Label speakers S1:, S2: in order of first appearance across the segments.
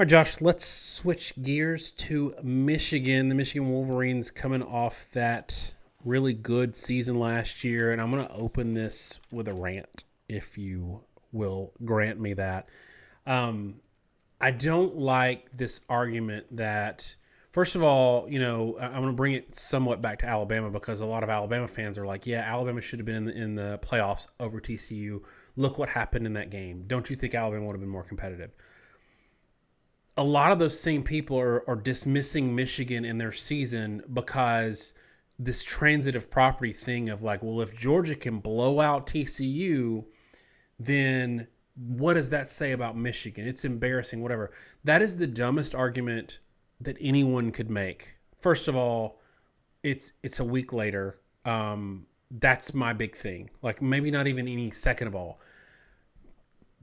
S1: All right, Josh, let's switch gears to Michigan. The Michigan Wolverines coming off that really good season last year. And I'm going to open this with a rant, if you will grant me that. Um, I don't like this argument that, first of all, I'm going to bring it somewhat back to Alabama because a lot of Alabama fans are like, yeah, Alabama should have been in the playoffs over TCU. Look what happened in that game. Don't you think Alabama would have been more competitive? A lot of those same people are dismissing Michigan in their season because this transitive property thing of like, well, if Georgia can blow out TCU, then what does that say about Michigan? It's embarrassing, whatever. That is the dumbest argument that anyone could make. First of all, it's a week later. That's my big thing. Like maybe not even any. Second of all,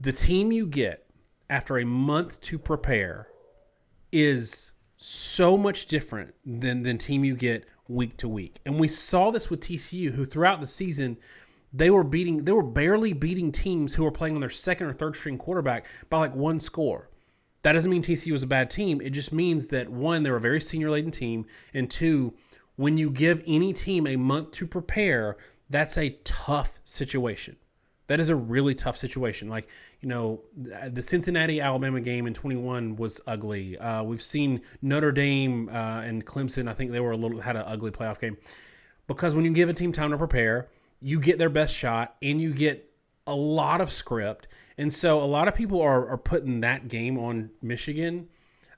S1: the team you get after a month to prepare is so much different than team you get week to week. And we saw this with TCU, who throughout the season they were barely beating teams who were playing on their second or third string quarterback by like one score. That doesn't mean TCU was a bad team. It just means that one, they're a very senior laden team, and two, when you give any team a month to prepare, that's a tough situation. That is a really tough situation. Like, the Cincinnati Alabama game in 21 was ugly. We've seen Notre Dame and Clemson. I think they had an ugly playoff game because when you give a team time to prepare, you get their best shot and you get a lot of script. And so a lot of people are putting that game on Michigan.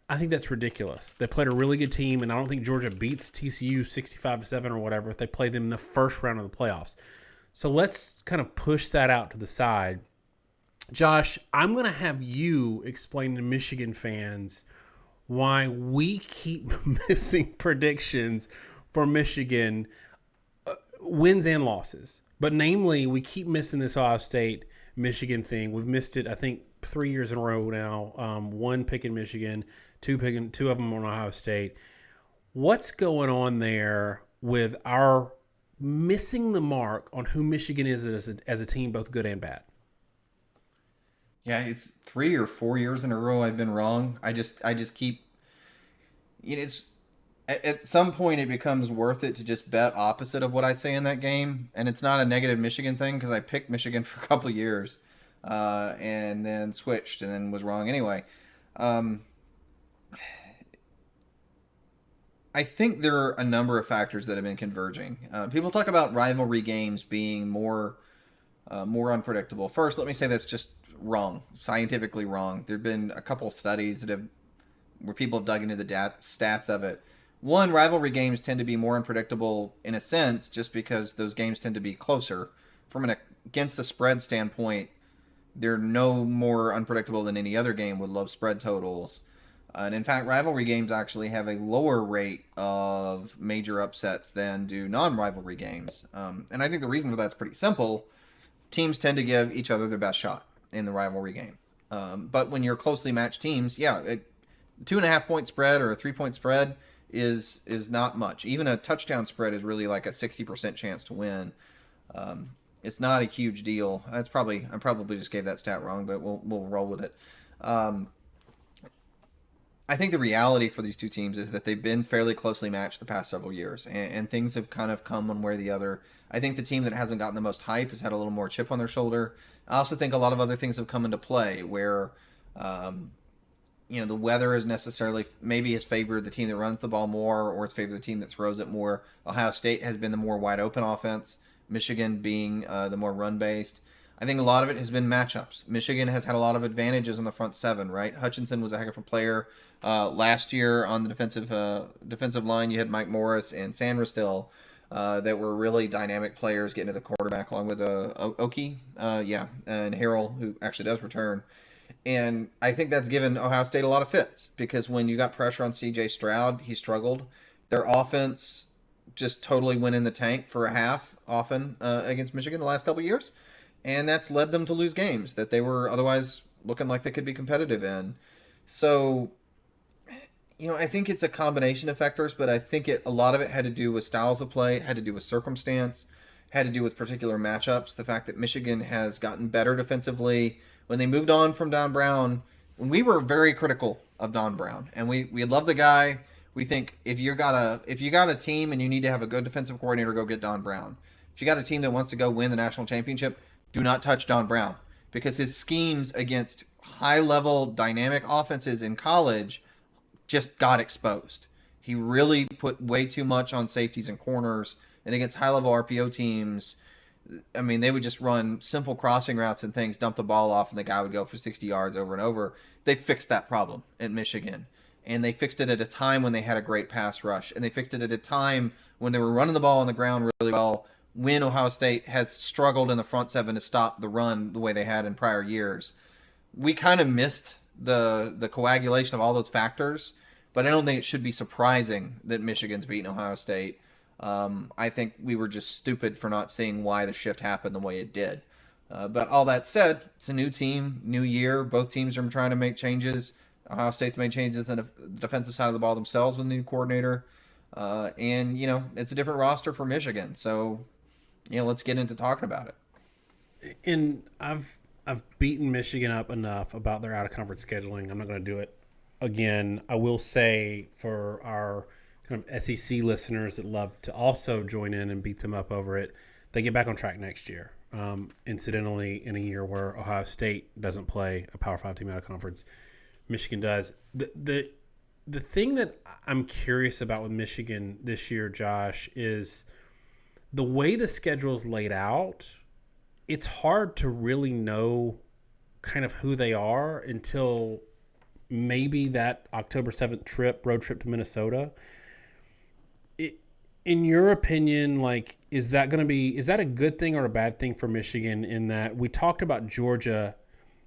S1: I think that's ridiculous. They played a really good team, and I don't think Georgia beats TCU 65-7 or whatever if they play them in the first round of the playoffs. So let's kind of push that out to the side. Josh, I'm going to have you explain to Michigan fans why we keep missing predictions for Michigan, wins and losses. But namely, we keep missing this Ohio State-Michigan thing. We've missed it, I think, 3 years in a row now. One picking Michigan, two of them on Ohio State. What's going on there with our missing the mark on who Michigan is as a team, both good and bad?
S2: Yeah, it's 3 or 4 years in a row I've been wrong. I just keep, it's at some point it becomes worth it to just bet opposite of what I say in that game, and it's not a negative Michigan thing because I picked Michigan for a couple of years, and then switched and then was wrong anyway. Um, I think there are a number of factors that have been converging. People talk about rivalry games being more unpredictable. First, let me say that's just wrong, scientifically wrong. There've been a couple studies where people have dug into the stats of it. One, rivalry games tend to be more unpredictable in a sense, just because those games tend to be closer. From an against the spread standpoint, they're no more unpredictable than any other game with low spread totals. And in fact, rivalry games actually have a lower rate of major upsets than do non-rivalry games. And I think the reason for that's pretty simple. Teams tend to give each other their best shot in the rivalry game. But when you're closely matched teams, yeah, 2.5 point spread or a 3 point spread is not much. Even a touchdown spread is really like a 60% chance to win. It's not a huge deal. I probably just gave that stat wrong, but we'll roll with it. I think the reality for these two teams is that they've been fairly closely matched the past several years, and things have kind of come one way or the other. I think the team that hasn't gotten the most hype has had a little more chip on their shoulder. I also think a lot of other things have come into play where, the weather is necessarily maybe has favored the team that runs the ball more, or it's favored the team that throws it more. Ohio State has been the more wide open offense, Michigan being the more run based. I think a lot of it has been matchups. Michigan has had a lot of advantages on the front seven, right? Hutchinson was a heck of a player. Last year on the defensive line, you had Mike Morris and Sandra still that were really dynamic players getting to the quarterback, along with Oki, and Harrell, who actually does return. And I think that's given Ohio State a lot of fits because when you got pressure on C.J. Stroud, he struggled. Their offense just totally went in the tank for a half often against Michigan the last couple of years. And that's led them to lose games that they were otherwise looking like they could be competitive in. So, I think it's a combination of factors, but I think a lot of it had to do with styles of play, had to do with circumstance, had to do with particular matchups. The fact that Michigan has gotten better defensively. When they moved on from Don Brown, when we were very critical of Don Brown, and we love the guy. We think if you got a team and you need to have a good defensive coordinator, go get Don Brown. If you got a team that wants to go win the national championship, do not touch Don Brown, because his schemes against high level dynamic offenses in college just got exposed. He really put way too much on safeties and corners, and against high level RPO teams, I mean, they would just run simple crossing routes and things, dump the ball off, and the guy would go for 60 yards over and over. They fixed that problem at Michigan. And they fixed it at a time when they had a great pass rush. And they fixed it at a time when they were running the ball on the ground really well, when Ohio State has struggled in the front seven to stop the run the way they had in prior years. We kind of missed the coagulation of all those factors, but I don't think it should be surprising that Michigan's beaten Ohio State. I think we were just stupid for not seeing why the shift happened the way it did. But all that said, it's a new team, new year. Both teams are trying to make changes. Ohio State's made changes on the defensive side of the ball themselves with a new coordinator. And, it's a different roster for Michigan. So, let's get into talking about it.
S1: And I've beaten Michigan up enough about their out-of-conference scheduling. I'm not going to do it again. I will say, for our kind of SEC listeners that love to also join in and beat them up over it, they get back on track next year. Incidentally, in a year where Ohio State doesn't play a Power 5 team out of conference, Michigan does. The thing that I'm curious about with Michigan this year, Josh, is the way the schedule is laid out. It's hard to really know kind of who they are until maybe that October 7th road trip to Minnesota. In your opinion, is that a good thing or a bad thing for Michigan, in that we talked about Georgia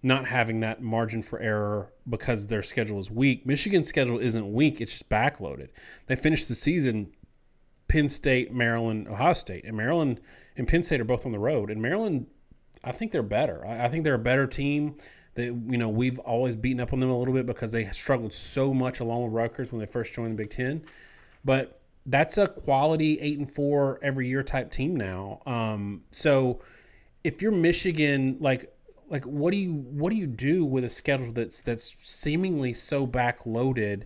S1: not having that margin for error because their schedule is weak? Michigan's schedule isn't weak. It's just backloaded. They finished the season Penn State, Maryland, Ohio State. And Maryland and Penn State are both on the road. And Maryland, I think they're better. I think they're a better team. We've always beaten up on them a little bit because they struggled so much along with Rutgers when they first joined the Big Ten. But that's a quality 8-4 every year type team now. So if you're Michigan, what do you do with a schedule that's seemingly so backloaded?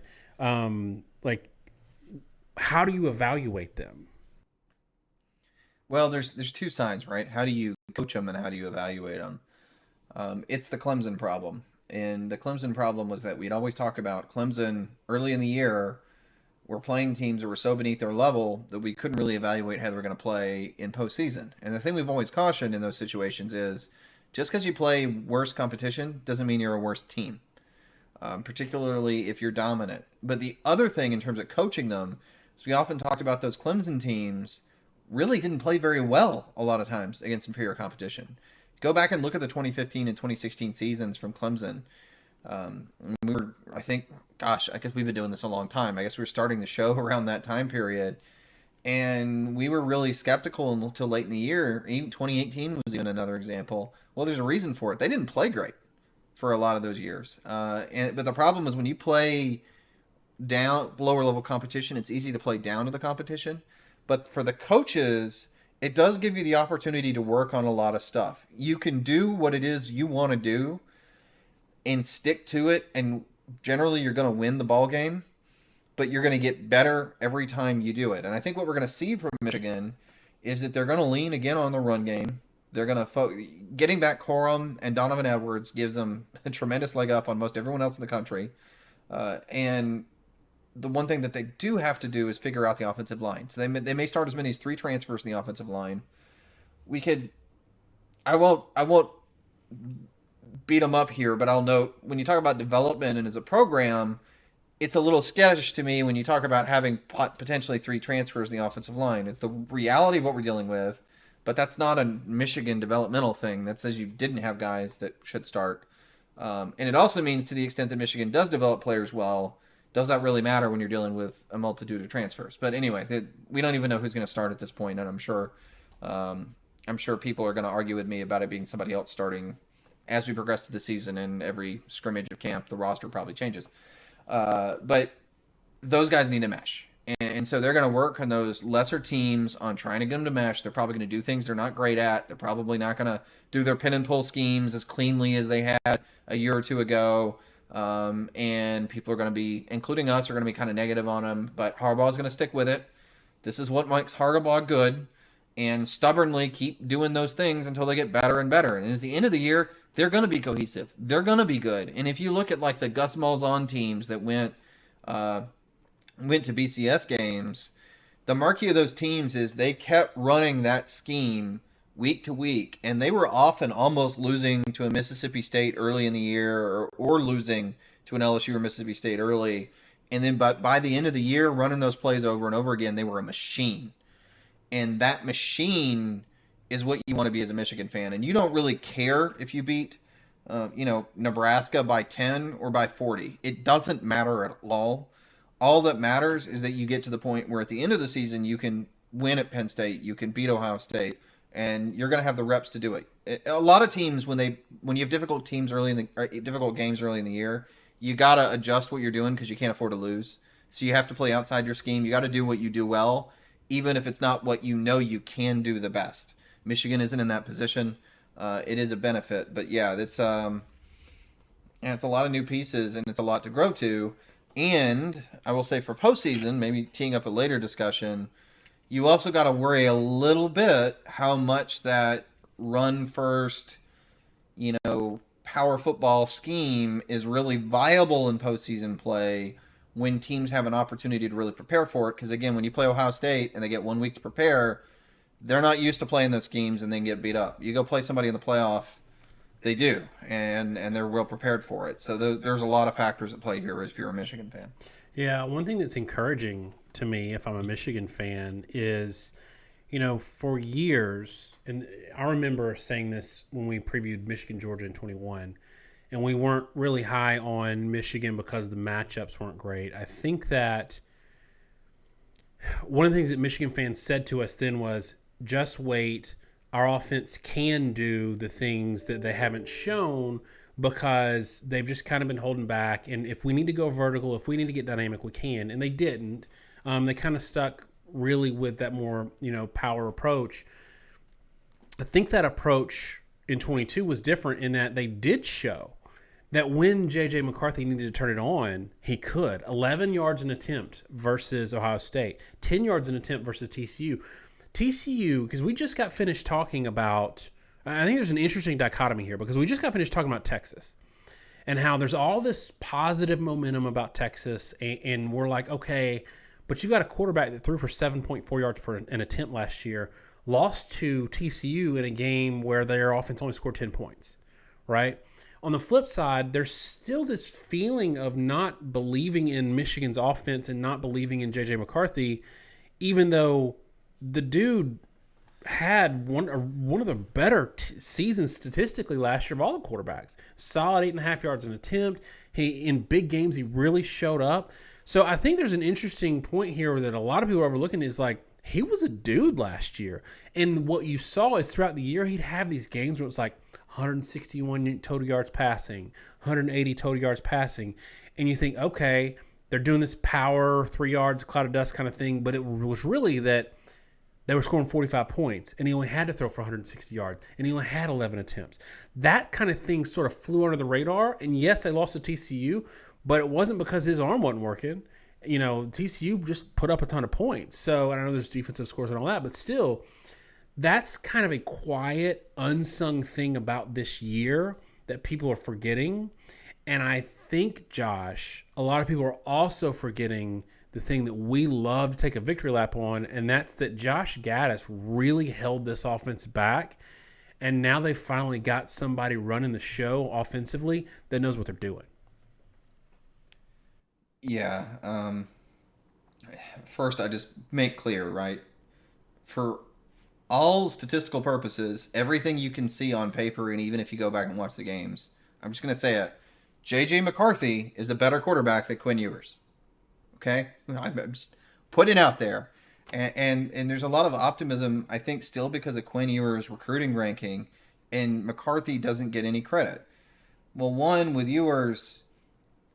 S1: How do you evaluate them?
S2: Well, there's two sides, right? How do you coach them and how do you evaluate them? It's the Clemson problem. And the Clemson problem was that we'd always talk about Clemson early in the year were playing teams that were so beneath their level that we couldn't really evaluate how they were going to play in postseason. And the thing we've always cautioned in those situations is just because you play worse competition doesn't mean you're a worse team, particularly if you're dominant. But the other thing in terms of coaching them is we often talked about those Clemson teams really didn't play very well a lot of times against inferior competition. Go back and look at the 2015 and 2016 seasons from Clemson. We were, I guess we've been doing this a long time. I guess we were starting the show around that time period. And we were really skeptical until late in the year. Even 2018 was even another example. Well, there's a reason for it. They didn't play great for a lot of those years. But the problem is when you play down lower level competition, it's easy to play down to the competition. But for the coaches, it does give you the opportunity to work on a lot of stuff. You can do what it is you want to do and stick to it, and generally you're going to win the ball game, but you're going to get better every time you do it. And I think what we're going to see from Michigan is that they're going to lean again on the run game. They're going to getting back Corum and Donovan Edwards gives them a tremendous leg up on most everyone else in the country. And the one thing that they do have to do is figure out the offensive line. So they may start as many as 3 transfers in the offensive line. I won't beat them up here, but I'll note when you talk about development and as a program, it's a little sketch to me when you talk about having potentially 3 transfers in the offensive line. It's the reality of what we're dealing with, but that's not a Michigan developmental thing that says you didn't have guys that should start. And it also means, to the extent that Michigan does develop players well, does that really matter when you're dealing with a multitude of transfers? But anyway, we don't even know who's going to start at this point, and I'm sure people are going to argue with me about it being somebody else starting as we progress to the season. And every scrimmage of camp, the roster probably changes. But those guys need to mesh. And so they're going to work on those lesser teams on trying to get them to mesh. They're probably going to do things they're not great at. They're probably not going to do their pin and pull schemes as cleanly as they had a year or two ago. And people are going to be, including us, are going to be kind of negative on him. But Harbaugh's going to stick with it. This is what makes Harbaugh good, and stubbornly keep doing those things until they get better and better. And at the end of the year, they're going to be cohesive. They're going to be good. And if you look at like the Gus Malzahn teams that went to BCS games, the marquee of those teams is they kept running that scheme week to week, and they were often almost losing to a Mississippi State early in the year, or losing to an LSU or Mississippi State early. And then but by the end of the year, running those plays over and over again, they were a machine. And that machine is what you want to be as a Michigan fan. And you don't really care if you beat, Nebraska by 10 or by 40. It doesn't matter at all. All that matters is that you get to the point where at the end of the season, you can win at Penn State, you can beat Ohio State, and you're going to have the reps to do it. A lot of teams, when you have difficult games early in the year, you got to adjust what you're doing because you can't afford to lose. So you have to play outside your scheme. You got to do what you do well, even if it's not what you know you can do the best. Michigan isn't in that position. It is a benefit, but yeah, it's a lot of new pieces and it's a lot to grow to. And I will say for postseason, maybe teeing up a later discussion, you also got to worry a little bit how much that run first, power football scheme is really viable in postseason play when teams have an opportunity to really prepare for it. Because again, when you play Ohio State and they get 1 week to prepare, they're not used to playing those schemes and then get beat up. You go play somebody in the playoff, they do, and they're well prepared for it. So there's a lot of factors at play here if you're a Michigan fan.
S1: Yeah, one thing that's encouraging to me if I'm a Michigan fan is, for years, and I remember saying this when we previewed Michigan, Georgia in 21, and we weren't really high on Michigan because the matchups weren't great. I think that one of the things that Michigan fans said to us then was, just wait, our offense can do the things that they haven't shown because they've just kind of been holding back. And if we need to go vertical, if we need to get dynamic, we can. And they didn't. They kind of stuck really with that more, power approach. I think that approach in 22 was different in that they did show that when J.J. McCarthy needed to turn it on, he could. 11 yards an attempt versus Ohio State. 10 yards an attempt versus TCU. TCU, because we just got finished talking about, I think there's an interesting dichotomy here because we just got finished talking about Texas and how there's all this positive momentum about Texas, and we're like, okay, but you've got a quarterback that threw for 7.4 yards per an attempt last year, lost to TCU in a game where their offense only scored 10 points, right? On the flip side, there's still this feeling of not believing in Michigan's offense and not believing in J.J. McCarthy, even though the dude had one of the better seasons statistically last year of all the quarterbacks. Solid 8.5 yards an attempt. In big games, he really showed up. So I think there's an interesting point here that a lot of people are overlooking is like, he was a dude last year. And what you saw is throughout the year, he'd have these games where it's like 161 total yards passing, 180 total yards passing. And you think, okay, they're doing this power, 3 yards, cloud of dust kind of thing. But it was really that they were scoring 45 points, and he only had to throw for 160 yards, and he only had 11 attempts. That kind of thing sort of flew under the radar. And yes, they lost to TCU, but it wasn't because his arm wasn't working. TCU just put up a ton of points. So I know there's defensive scores and all that, but still, that's kind of a quiet, unsung thing about this year that people are forgetting. And I think, Josh, a lot of people are also forgetting the thing that we love to take a victory lap on, and that's that Josh Gaddis really held this offense back, and now they finally got somebody running the show offensively that knows what they're doing.
S2: Yeah. First, I just make clear, right? For all statistical purposes, everything you can see on paper, and even if you go back and watch the games, I'm just going to say it. J.J. McCarthy is a better quarterback than Quinn Ewers. Okay? I'm just putting it out there. And there's a lot of optimism, I think, still because of Quinn Ewers' recruiting ranking, and McCarthy doesn't get any credit. Well, one, with Ewers,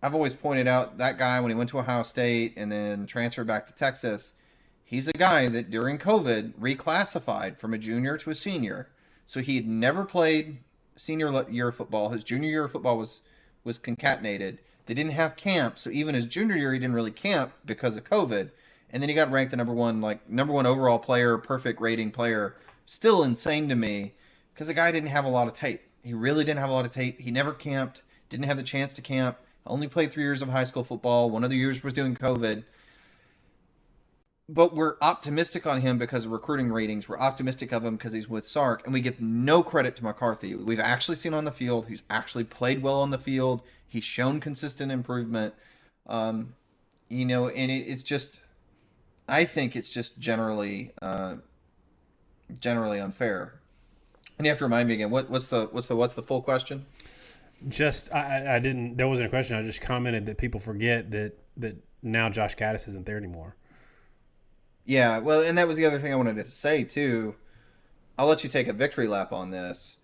S2: I've always pointed out that guy when he went to Ohio State and then transferred back to Texas, he's a guy that during COVID reclassified from a junior to a senior. So he had never played senior year of football. His junior year of football was was concatenated. They didn't have camp, so even his junior year, he didn't really camp because of COVID. And then he got ranked the number one overall player, perfect rating player. Still insane to me because the guy didn't have a lot of tape. He really didn't have a lot of tape. He never camped, didn't have the chance to camp. Only played 3 years of high school football. One of the years was doing COVID. But we're optimistic on him because of recruiting ratings. We're optimistic of him because he's with Sark, and we give no credit to McCarthy. We've actually seen on the field. He's actually played well on the field. He's shown consistent improvement. It's just, I think it's just generally unfair. And you have to remind me again. What's the full question?
S1: Just I didn't. There wasn't a question. I just commented that people forget that now Josh Gaddis isn't there anymore.
S2: Yeah, well, and that was the other thing I wanted to say, too. I'll let you take a victory lap on this.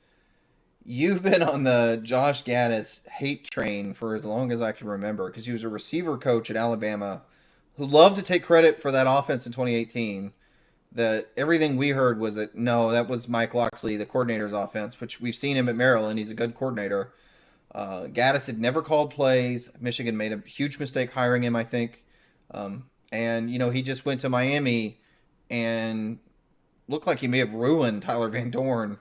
S2: You've been on the Josh Gaddis hate train for as long as I can remember because he was a receiver coach at Alabama who loved to take credit for that offense in 2018. That everything we heard was that, no, that was Mike Locksley, the coordinator's offense, which we've seen him at Maryland. He's a good coordinator. Gaddis had never called plays. Michigan made a huge mistake hiring him, I think. And, he just went to Miami and looked like he may have ruined Tyler Van Dorn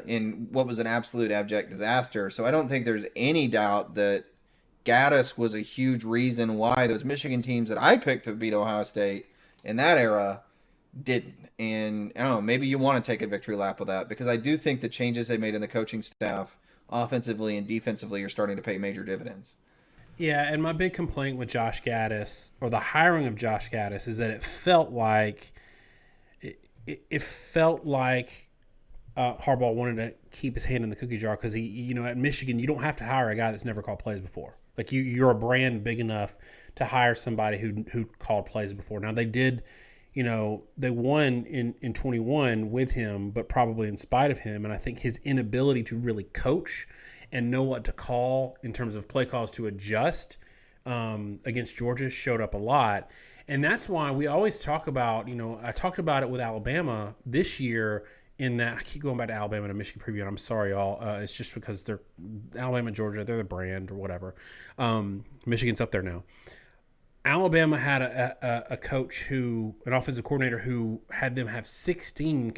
S2: in what was an absolute abject disaster. So I don't think there's any doubt that Gaddis was a huge reason why those Michigan teams that I picked to beat Ohio State in that era didn't. And I don't know, maybe you want to take a victory lap of that because I do think the changes they made in the coaching staff offensively and defensively are starting to pay major dividends.
S1: Yeah, and my big complaint with Josh Gaddis, or the hiring of Josh Gaddis, is that it felt like Harbaugh wanted to keep his hand in the cookie jar because he, at Michigan, you don't have to hire a guy that's never called plays before. Like you're a brand big enough to hire somebody who called plays before. Now they did, they won in 21 with him, but probably in spite of him. And I think his inability to really coach and know what to call in terms of play calls to adjust against Georgia showed up a lot. And that's why we always talk about, I talked about it with Alabama this year in that I keep going back to Alabama and Michigan preview, and I'm sorry, y'all. It's just because they're Alabama, Georgia, they're the brand or whatever. Michigan's up there now. Alabama had a coach an offensive coordinator who had them have 16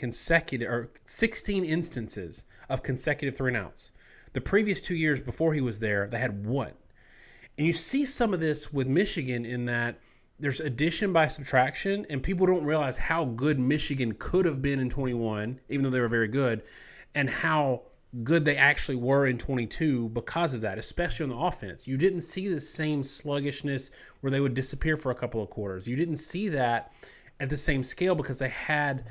S1: instances of consecutive 3-and-outs. The previous 2 years before he was there, they had one. And you see some of this with Michigan in that there's addition by subtraction, and people don't realize how good Michigan could have been in 21, even though they were very good, and how good they actually were in 22 because of that, especially on the offense. You didn't see the same sluggishness where they would disappear for a couple of quarters. You didn't see that at the same scale because they had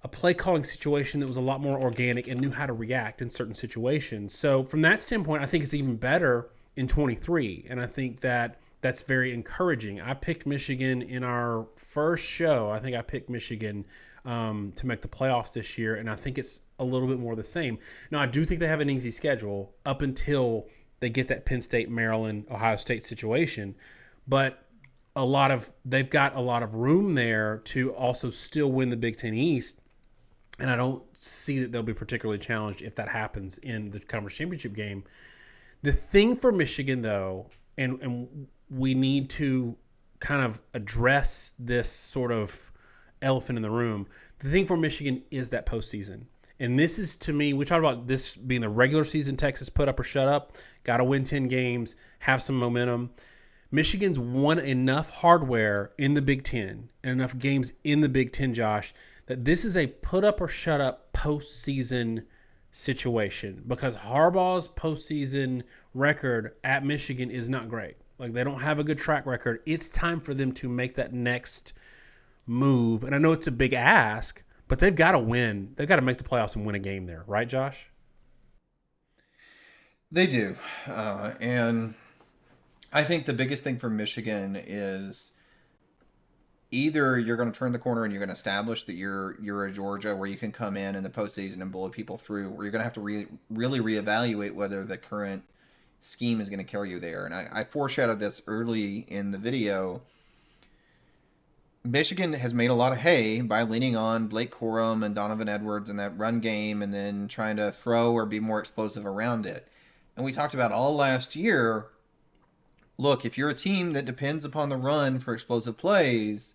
S1: a play calling situation that was a lot more organic and knew how to react in certain situations. So from that standpoint, I think it's even better in 23. And I think that's very encouraging. I picked Michigan in our first show. I think I picked Michigan to make the playoffs this year. And I think it's a little bit more the same. Now, I do think they have an easy schedule up until they get that Penn State, Maryland, Ohio State situation. But they've got a lot of room there to also still win the Big Ten East. And I don't see that they'll be particularly challenged if that happens in the conference championship game. The thing for Michigan, though, and we need to kind of address this sort of elephant in the room. The thing for Michigan is that postseason. And this is, to me, we talked about this being the regular season Texas put up or shut up. Got to win 10 games, have some momentum. Michigan's won enough hardware in the Big Ten and enough games in the Big Ten, Josh, that this is a put up or shut up postseason situation because Harbaugh's postseason record at Michigan is not great. Like, they don't have a good track record. It's time for them to make that next move. And I know it's a big ask, but they've got to win. They've got to make the playoffs and win a game there. Right, Josh?
S2: They do. And I think the biggest thing for Michigan is either you're going to turn the corner and you're going to establish that you're a Georgia where you can come in the postseason and blow people through, or you're going to have to really reevaluate whether the current scheme is going to carry you there. And I foreshadowed this early in the video. Michigan has made a lot of hay by leaning on Blake Corum and Donovan Edwards in that run game and then trying to throw or be more explosive around it. And we talked about all last year. Look, if you're a team that depends upon the run for explosive plays,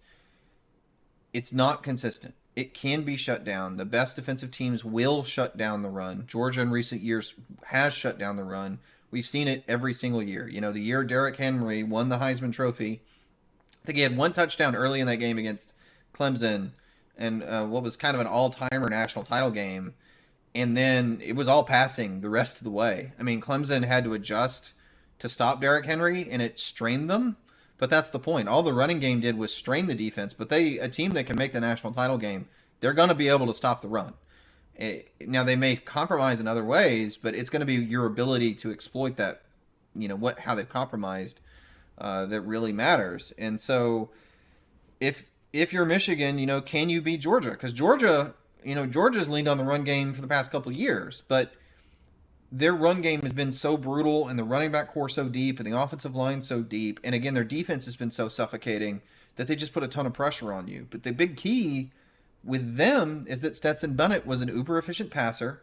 S2: it's not consistent. It can be shut down. The best defensive teams will shut down the run. Georgia in recent years has shut down the run. We've seen it every single year. You know, the year Derrick Henry won the Heisman Trophy, I think he had one touchdown early in that game against Clemson, and what was kind of an all-timer national title game. And then it was all passing the rest of the way. I mean, Clemson had to adjust to stop Derrick Henry, and it strained them. But that's the point. All the running game did was strain the defense. But a team that can make the national title game, they're going to be able to stop the run. Now they may compromise in other ways, but it's going to be your ability to exploit that. You know how they've compromised that really matters. And so, if you're Michigan, can you beat Georgia? Because Georgia's leaned on the run game for the past couple of years, but their run game has been so brutal, and the running back core so deep, and the offensive line so deep, and again, their defense has been so suffocating that they just put a ton of pressure on you. But the big key with them is that Stetson Bennett was an uber efficient passer.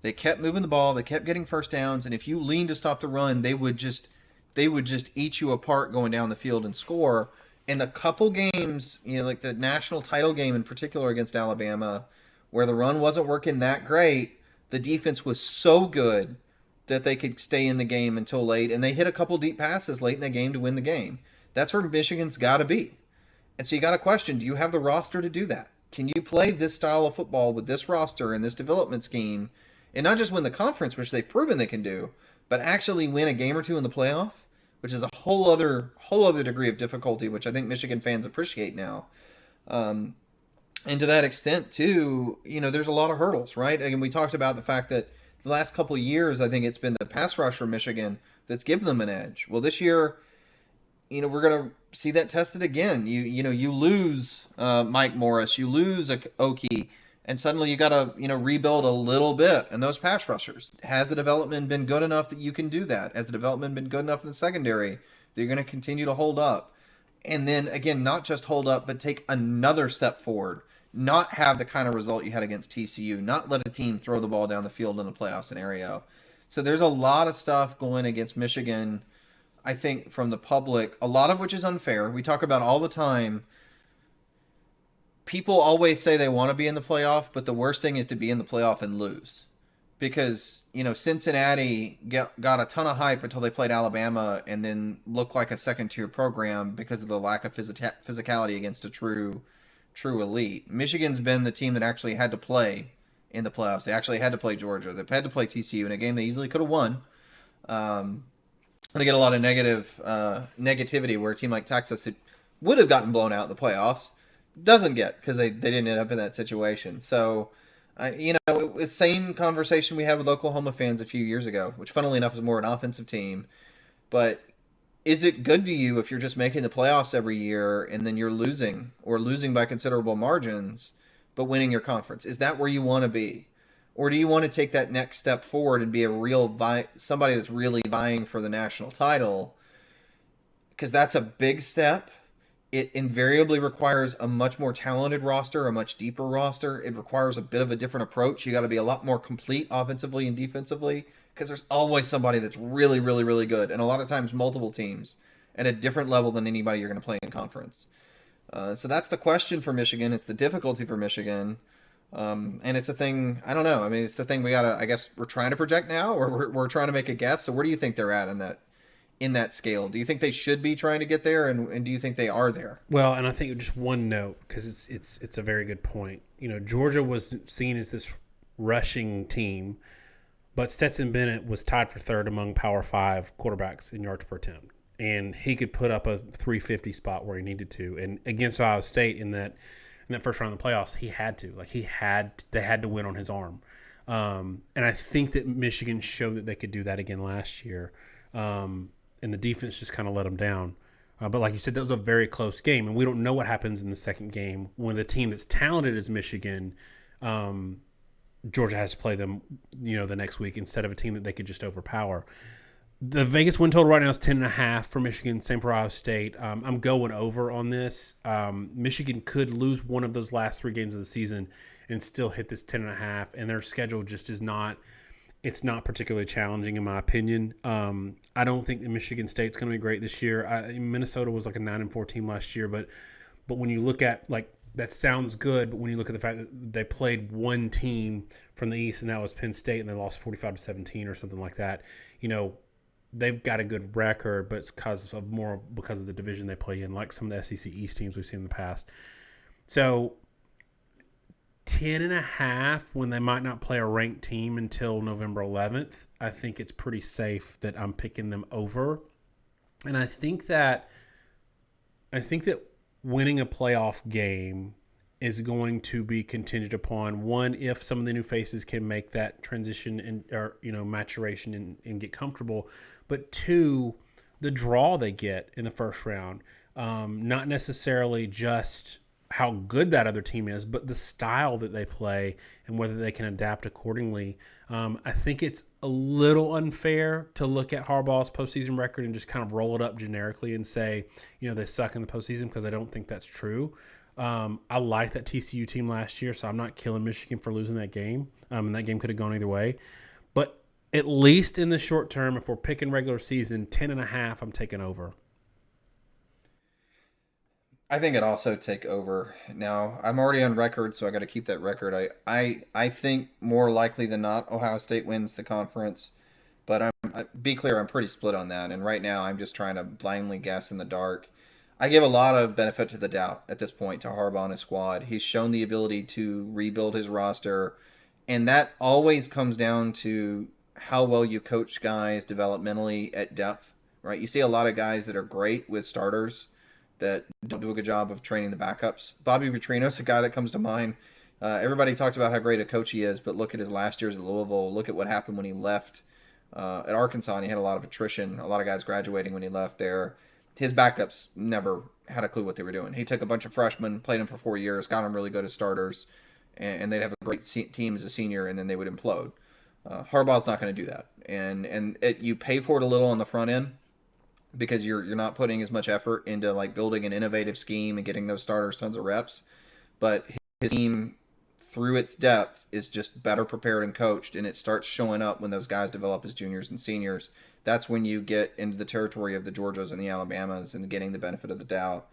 S2: They kept moving the ball, they kept getting first downs, and if you leaned to stop the run, they would just eat you apart going down the field and score. And the couple games, like the national title game in particular against Alabama, where the run wasn't working that great, the defense was so good that they could stay in the game until late, and they hit a couple deep passes late in the game to win the game. That's where Michigan's got to be. And so you got to question, do you have the roster to do that? Can you play this style of football with this roster and this development scheme, and not just win the conference, which they've proven they can do, but actually win a game or two in the playoff, which is a whole other degree of difficulty, which I think Michigan fans appreciate now. And to that extent, too, there's a lot of hurdles, right? Again, we talked about the fact that the last couple of years, I think it's been the pass rush for Michigan that's given them an edge. Well, this year, we're going to see that tested again. You lose Mike Morris, you lose Oki, and suddenly you got to rebuild a little bit. And those pass rushers, has the development been good enough that you can do that? Has the development been good enough in the secondary that you're going to continue to hold up? And then again, not just hold up, but take another step forward. Not have the kind of result you had against TCU, not let a team throw the ball down the field in a playoff scenario. So there's a lot of stuff going against Michigan, I think, from the public, a lot of which is unfair. We talk about all the time. People always say they want to be in the playoff, but the worst thing is to be in the playoff and lose. Because, Cincinnati got a ton of hype until they played Alabama and then looked like a second-tier program because of the lack of physicality against a true elite. Michigan's been the team that actually had to play in the playoffs. They actually had to play Georgia. They had to play TCU in a game they easily could have won. They get a lot of negativity where a team like Texas would have gotten blown out in the playoffs. Doesn't get, because they didn't end up in that situation. So, it was the same conversation we had with Oklahoma fans a few years ago, which funnily enough is more an offensive team. But is it good to you if you're just making the playoffs every year and then you're losing by considerable margins, but winning your conference? Is that where you want to be? Or do you want to take that next step forward and be a real somebody that's really vying for the national title? Because that's a big step. It invariably requires a much more talented roster, a much deeper roster. It requires a bit of a different approach. You got to be a lot more complete offensively and defensively, because there's always somebody that's really, really, really good, and a lot of times multiple teams at a different level than anybody you're going to play in conference. So that's the question for Michigan. It's the difficulty for Michigan. And it's the thing, I don't know. I mean, it's the thing we got to, I guess we're trying to project now, or we're trying to make a guess. So where do you think they're at in that scale? Do you think they should be trying to get there, and do you think they are there?
S1: Well, and I think just one note, because it's a very good point. Georgia was seen as this rushing team, but Stetson Bennett was tied for third among Power 5 quarterbacks in yards per attempt, and he could put up a 350 spot where he needed to. And against Ohio State in that first round of the playoffs, he had to. They had to win on his arm. And I think that Michigan showed that they could do that again last year. And the defense just kind of let them down. But like you said, that was a very close game, and we don't know what happens in the second game when the team that's talented as Michigan, Georgia has to play them, the next week instead of a team that they could just overpower. The Vegas win total right now is 10.5 for Michigan, same for Ohio State. I'm going over on this. Michigan could lose one of those last 3 games of the season and still hit this 10.5, and their schedule just is not it's not particularly challenging in my opinion. I don't think that Michigan State's going to be great this year. Minnesota was like a 9-4 team last year, but when you look at like that sounds good, but when you look at the fact that they played one team from the East and that was Penn State and they lost 45-17 or something like that, they've got a good record, but it's because of the division they play in, like some of the SEC East teams we've seen in the past. So 10.5 when they might not play a ranked team until November 11th, I think it's pretty safe that I'm picking them over. And I think that winning a playoff game is going to be contingent upon, one, if some of the new faces can make that transition or maturation and get comfortable, but two, the draw they get in the first round. Not necessarily just how good that other team is, but the style that they play and whether they can adapt accordingly. I think it's a little unfair to look at Harbaugh's postseason record and just kind of roll it up generically and say, they suck in the postseason, because I don't think that's true. I liked that TCU team last year, so I'm not killing Michigan for losing that game. And that game could have gone either way. But at least in the short term, if we're picking regular season, 10.5, I'm taking over.
S2: I think it also take over. Now, I'm already on record, so I got to keep that record. I think more likely than not, Ohio State wins the conference. But be clear, I'm pretty split on that. And right now, I'm just trying to blindly guess in the dark. I give a lot of benefit to the doubt at this point to Harbaugh and his squad. He's shown the ability to rebuild his roster. And that always comes down to how well you coach guys developmentally at depth, right? You see a lot of guys that are great with starters that don't do a good job of training the backups. Bobby Petrino's a guy that comes to mind. Everybody talks about how great a coach he is, but look at his last years at Louisville. Look at what happened when he left at Arkansas, and he had a lot of attrition. A lot of guys graduating when he left there. His backups never had a clue what they were doing. He took a bunch of freshmen, played them for 4 years, got them really good as starters, and they'd have a great team as a senior, and then they would implode. Harbaugh's not going to do that. And you pay for it a little on the front end, because you're not putting as much effort into like building an innovative scheme and getting those starters tons of reps. But his team, through its depth, is just better prepared and coached, and it starts showing up when those guys develop as juniors and seniors. That's when you get into the territory of the Georgias and the Alabamas and getting the benefit of the doubt.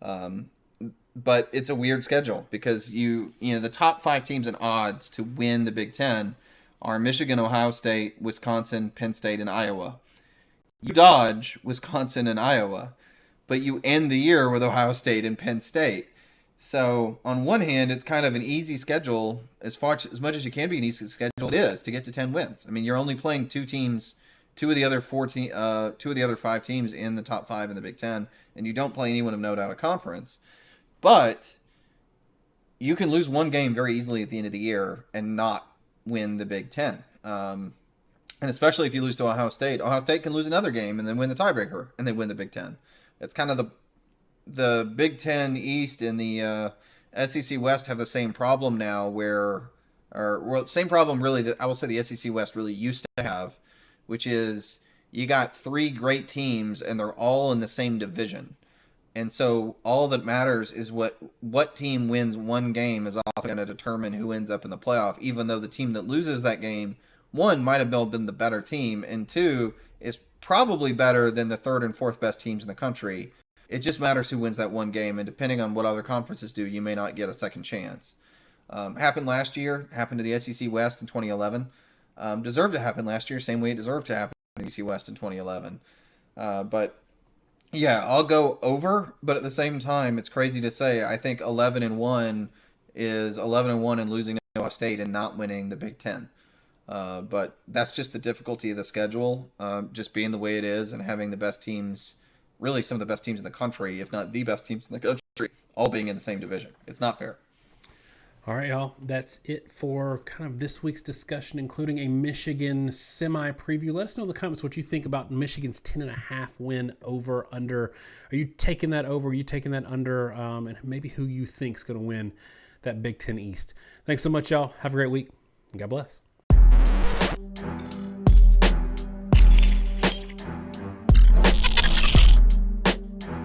S2: But it's a weird schedule, because the top 5 teams in odds to win the Big Ten are Michigan, Ohio State, Wisconsin, Penn State, and Iowa. You dodge Wisconsin and Iowa, but you end the year with Ohio State and Penn State. So on one hand, it's kind of an easy schedule, as much as you can be an easy schedule it is to get to 10 wins. I mean, you're only playing two of the other 5 teams in the top 5 in the Big Ten, and you don't play anyone of note out of conference. But you can lose one game very easily at the end of the year and not win the Big Ten. And especially if you lose to Ohio State can lose another game and then win the tiebreaker and they win the Big Ten. It's kind of the Big Ten East and the SEC West have the same problem now, same problem really that I will say the SEC West really used to have, which is you got 3 great teams and they're all in the same division. And so all that matters is what team wins one game is often going to determine who ends up in the playoff, even though the team that loses that game, 1, might have been the better team, and 2, is probably better than the 3rd and 4th best teams in the country. It just matters who wins that one game, and depending on what other conferences do, you may not get a second chance. Happened last year, happened to the SEC West in 2011. Deserved to happen last year, same way it deserved to happen in the SEC West in 2011. But yeah, I'll go over, but at the same time, it's crazy to say. I think 11-1 is 11-1 and losing to Ohio State and not winning the Big Ten. But that's just the difficulty of the schedule, just being the way it is and having the best teams, really some of the best teams in the country, if not the best teams in the country, all being in the same division. It's not fair.
S1: All right, y'all. That's it for kind of this week's discussion, including a Michigan semi-preview. Let us know in the comments what you think about Michigan's 10.5 win over under. Are you taking that over? Are you taking that under? And maybe who you think is going to win that Big Ten East. Thanks so much, y'all. Have a great week. God bless.